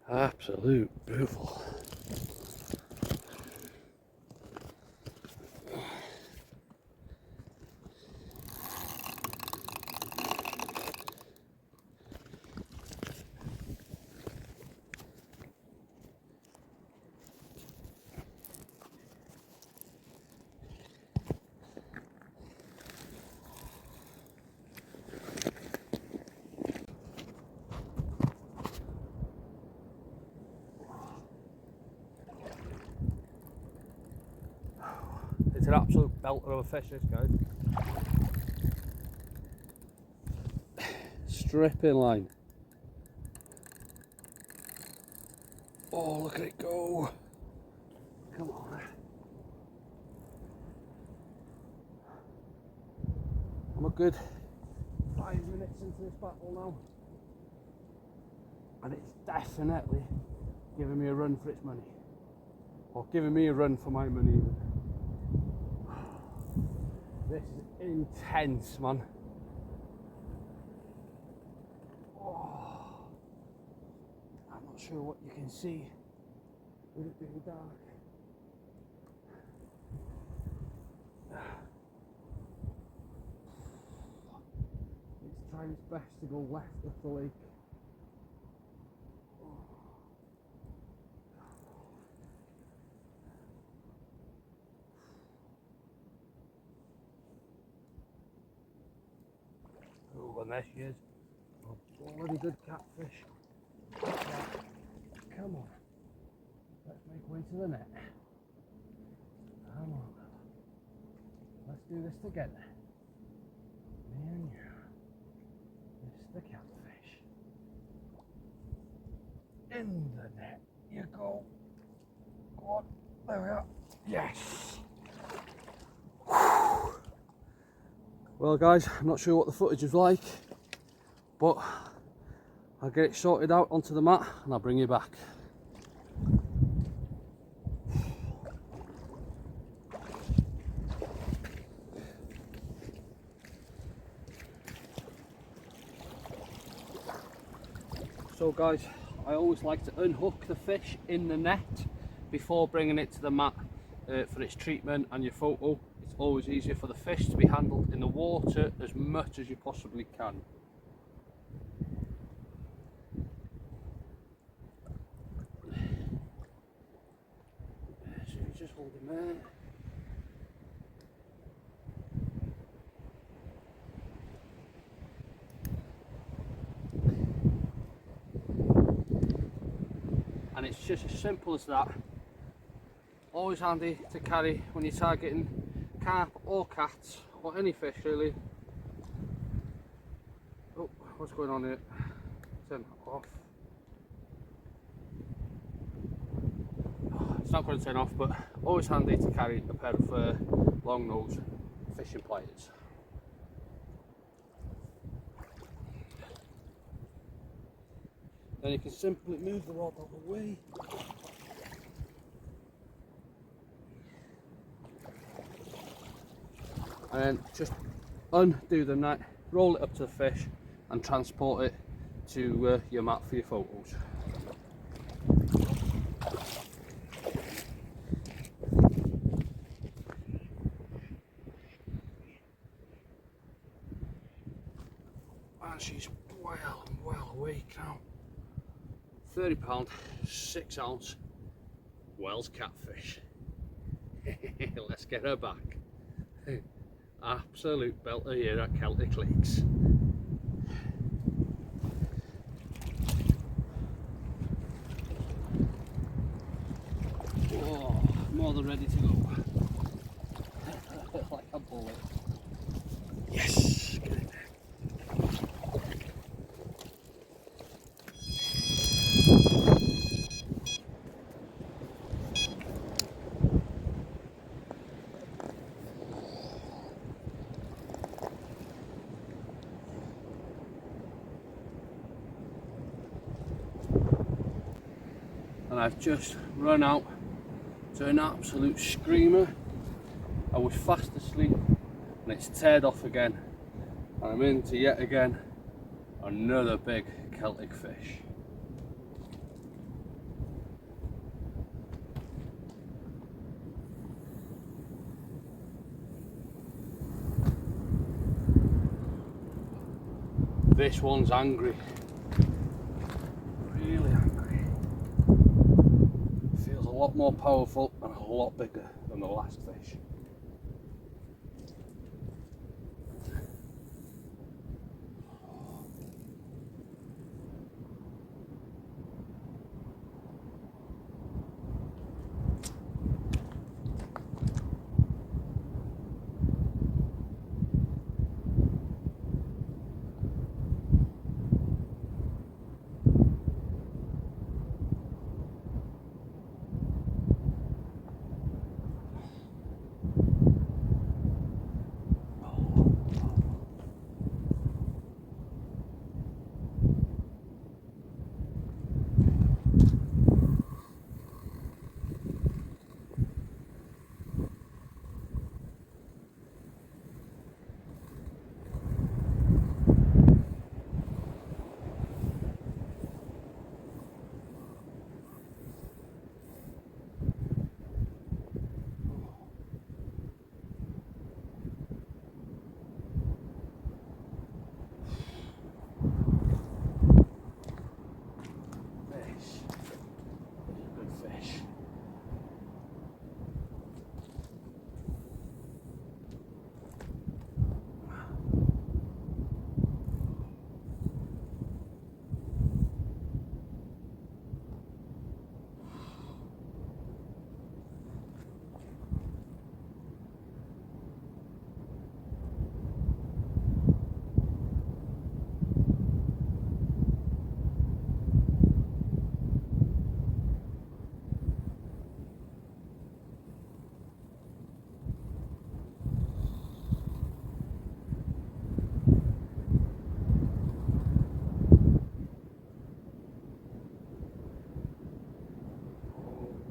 Absolute beautiful. It's an absolute belter of a fish, this, guys. Stripping line. Oh, look at it go. Come on. I'm a good 5 minutes into this battle now. And it's definitely giving me a run for its money. Or giving me a run for my money even. This is intense, man. Oh, I'm not sure what you can see with it being dark. It's trying its best to go left of the lake. Oh, and there she is. A bloody good catfish. Come on. Let's make way to the net. Come on. Let's do this together. Me and you. This is the catfish. In the net you go. Go on. There we are. Yes. Well guys, I'm not sure what the footage is like, but I'll get it sorted out onto the mat and I'll bring you back. So guys, I always like to unhook the fish in the net before bringing it to the mat for its treatment and your photo. It's always easier for the fish to be handled in the water as much as you possibly can. So you just hold him there. And it's just as simple as that. Always handy to carry when you're targeting carp or cats or any fish really. Oh, what's going on here? Turn that off. It's not going to turn off, but always handy to carry a pair of long nose fishing pliers. Then you can simply move the rod out of the way. And then just undo the net, roll it up to the fish and transport it to your mat for your photos. And she's well awake now. £30, 6 ounce Wells catfish. Let's get her back. Absolute belter here at Celtic Lakes. Oh, more than ready to go. Like a bullet. Yes, get in there. And I've just run out to an absolute screamer. I was fast asleep and it's teared off again, and I'm into yet again Another big Celtic fish. This one's angry. Really angry. Feels a lot more powerful and a lot bigger than the last fish.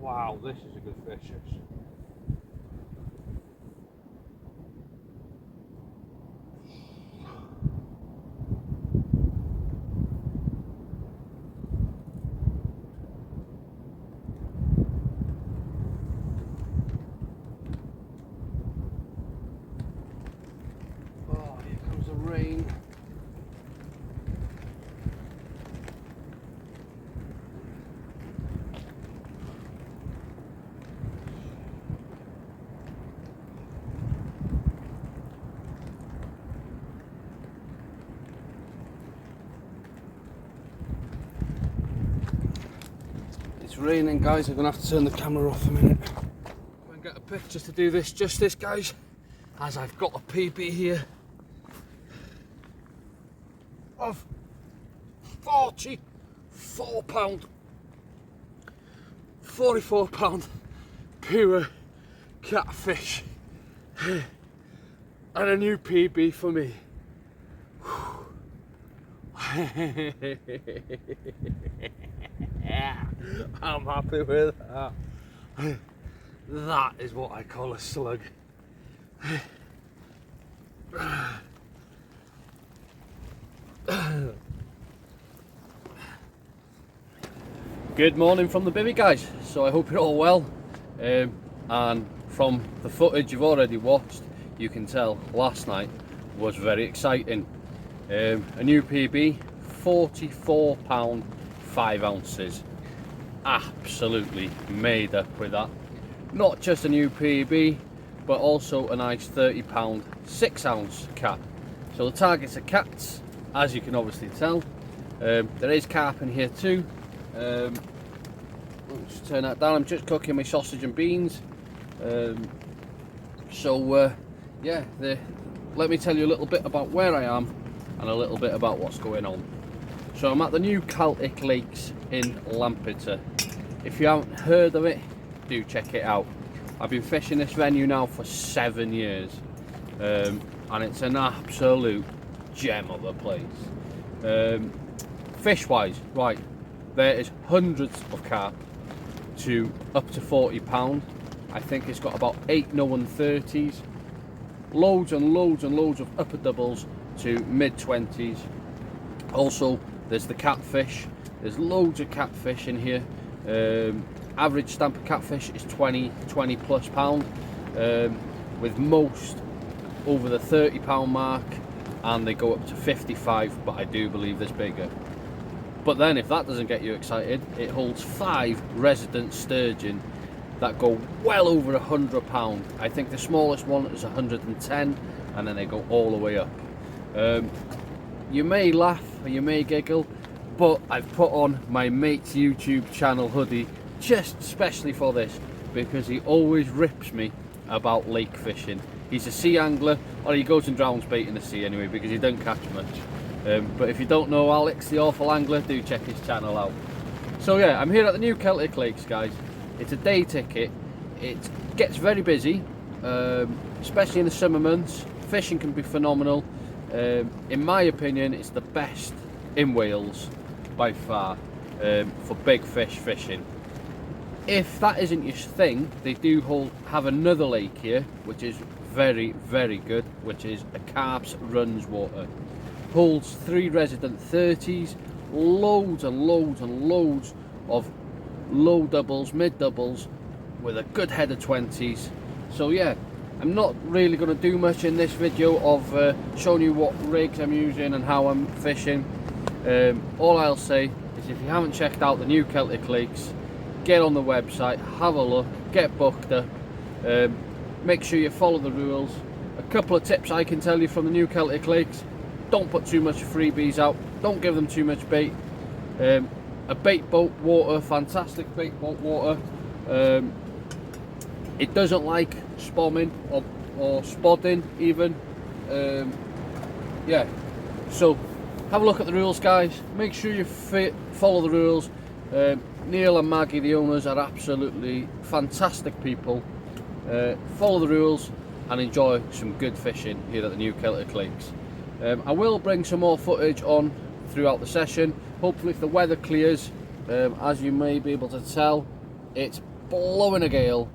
Wow, this is a good fish. Oh, here comes the rain. It's raining, guys. I'm gonna have to turn the camera off a minute. Go and get a pic just to do this justice, guys, as I've got a PB here of 44 pound pure catfish and a new PB for me. I'm happy with that. That is what I call a slug. Good morning from the bivvy, guys. So I hope you're all well, and from the footage you've already watched, you can tell last night was very exciting. A new PB, 44 pound 5 ounces. Absolutely made up with that. Not just a new PB, but also a nice 30 pound 6 ounce cat. So the targets are cats, as you can obviously tell. There is carp in here too. Let's turn that down. I'm just cooking my sausage and beans. Yeah, let me tell you a little bit about where I am and a little bit about what's going on. So I'm at the new Celtic Lakes in Lampeter. If you haven't heard of it, do check it out. I've been fishing this venue now for 7 years, and it's an absolute gem of a place. Fish wise, right, there is hundreds of carp to up to 40 pound. I think it's got about 8 no 130s, loads and loads and loads of upper doubles to mid 20s. Also, there's the catfish. There's loads of catfish in here. Average stamp of catfish is 20 plus pound, with most over the £30 mark, and they go up to 55, but I do believe there's bigger. But then if that doesn't get you excited, it holds 5 resident sturgeon that go well over £100. I think the smallest one is 110, and then they go all the way up. You may laugh or you may giggle, but I've put on my mate's YouTube channel hoodie just especially for this, because he always rips me about lake fishing. He's a sea angler, or he goes and drowns bait in the sea anyway, because he doesn't catch much. But if you don't know Alex, the awful angler, do check his channel out. So yeah, I'm here at the new Celtic Lakes, guys. It's a day ticket. It gets very busy, especially in the summer months. Fishing can be phenomenal. In my opinion, it's the best in Wales by far for big fish fishing. If that isn't your thing, they do have another lake here, which is very, very good, which is a Carp's Runs water. Holds 3 resident 30s, loads and loads and loads of low doubles, mid doubles, with a good head of 20s. So yeah, I'm not really going to do much in this video of showing you what rigs I'm using and how I'm fishing. All I'll say is, if you haven't checked out the new Celtic Lakes, get on the website, have a look, get booked up, make sure you follow the rules. A couple of tips I can tell you from the new Celtic Lakes: don't put too much freebies out, don't give them too much bait. A bait boat water, fantastic bait boat water. It doesn't like spomming or spodding even. Yeah, so have a look at the rules, guys. Make sure you follow the rules. Neil and Maggie, the owners, are absolutely fantastic people. Follow the rules and enjoy some good fishing here at the new Celtic Lakes. I will bring some more footage on throughout the session. Hopefully if the weather clears. As you may be able to tell, it's blowing a gale.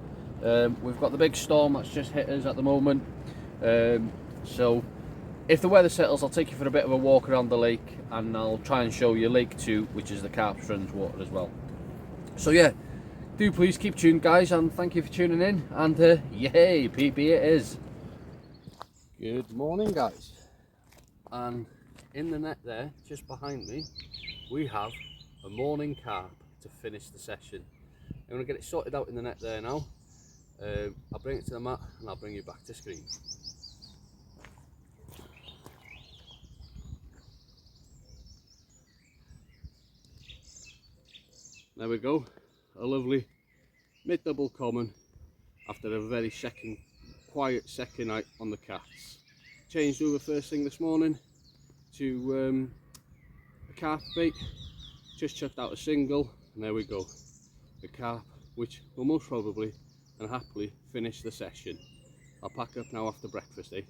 We've got the big storm that's just hit us at the moment. So if the weather settles, I'll take you for a bit of a walk around the lake, and I'll try and show you Lake 2, which is the Carp's Runs water as well. So yeah, do please keep tuned, guys, and thank you for tuning in, and yay, PB it is. Good morning, guys. And in the net there, just behind me, we have a morning carp to finish the session. I'm going to get it sorted out in the net there now. I'll bring it to the mat and I'll bring you back to screen. There we go, a lovely mid-double common after a very quiet second night on the cats. Changed over first thing this morning to a carp bait, just chucked out a single, and there we go, the carp, which will most probably and happily finish the session. I'll pack up now after breakfast, eh?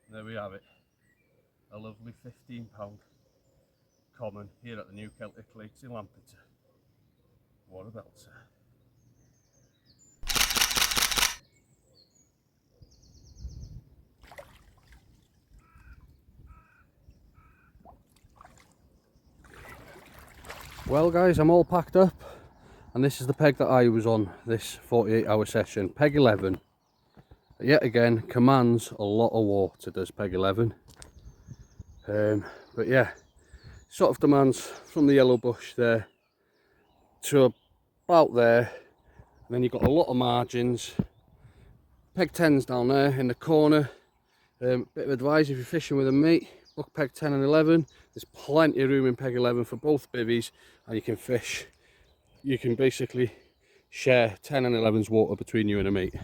There we have it, a lovely £15 common here at the new Celtic Lakes in Lampeter. What a belter. Well guys, I'm all packed up, and this is the peg that I was on this 48-hour session, peg 11. Yet again, commands a lot of water, does peg 11. But yeah, sort of demands from the yellow bush there to about there, and then you've got a lot of margins. Peg 10's down there in the corner. Bit of advice: if you're fishing with a mate, book peg 10 and 11. There's plenty of room in peg 11 for both bivvies, and you can fish. You can basically share 10 and 11's water between you and a mate.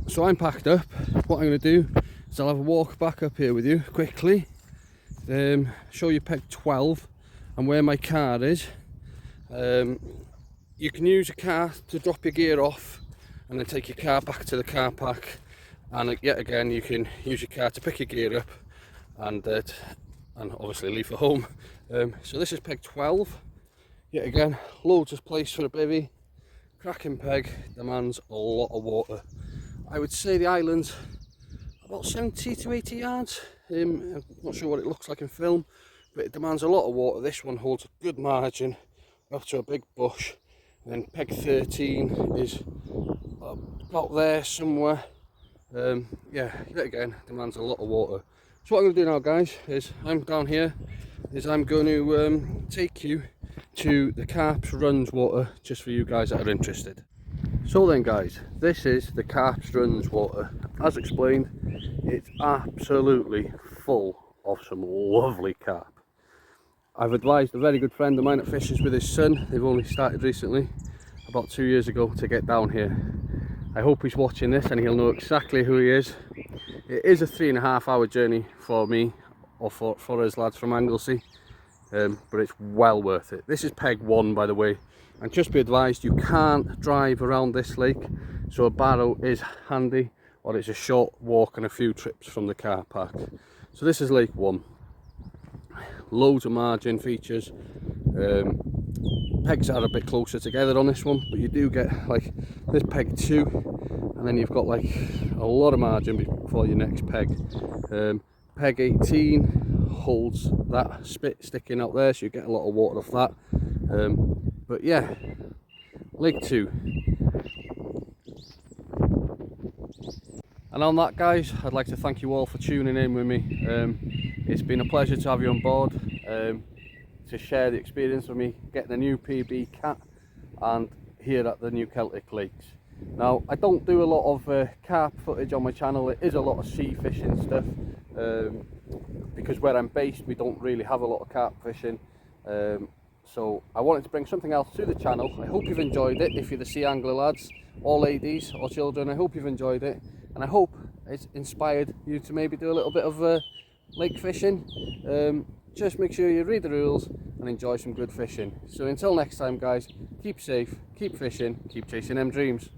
So I'm packed up. What I'm going to do is I'll have a walk back up here with you quickly, show you peg 12 and where my car is. You can use a car to drop your gear off and then take your car back to the car park, and yet again you can use your car to pick your gear up and obviously leave for home. So this is peg 12. Yet again, loads of place for a bivvy. Cracking peg, demands a lot of water. I would say the island's about 70 to 80 yards I'm not sure what it looks like in film, but it demands a lot of water. This one holds a good margin up to a big bush. And then peg 13 is about there somewhere. Yeah, yet again, demands a lot of water. So what I'm going to do now, guys, is I'm down here, I'm going to take you to the Carps Runs water, just for you guys that are interested. So then, guys, this is the Carps Runs water. As explained, it's absolutely full of some lovely carp. I've advised a very good friend of mine that fishes with his son, they've only started recently, about 2 years ago, to get down here. I hope he's watching this and he'll know exactly who he is. It is a 3.5 hour journey for me, or for us lads from Anglesey, but it's well worth it. This is peg 1, by the way, and just be advised, you can't drive around this lake, so a barrow is handy, or it's a short walk and a few trips from the car park. So this is lake 1. Loads of margin features. Pegs are a bit closer together on this one, but you do get like this peg 2, and then you've got like a lot of margin before your next peg. Peg 18 holds that spit sticking out there, so you get a lot of water off that. But yeah, lake 2. And on that, guys, I'd like to thank you all for tuning in with me. It's been a pleasure to have you on board, to share the experience with me getting a new PB cat and here at the new Celtic Lakes. Now, I don't do a lot of carp footage on my channel. It is a lot of sea fishing stuff, because where I'm based we don't really have a lot of carp fishing. So I wanted to bring something else to the channel. I hope you've enjoyed it. If you're the sea angler lads, or ladies, or children, I hope you've enjoyed it, and I hope it's inspired you to maybe do a little bit of lake fishing. Just make sure you read the rules and enjoy some good fishing. So until next time, guys, keep safe, keep fishing, keep chasing them dreams.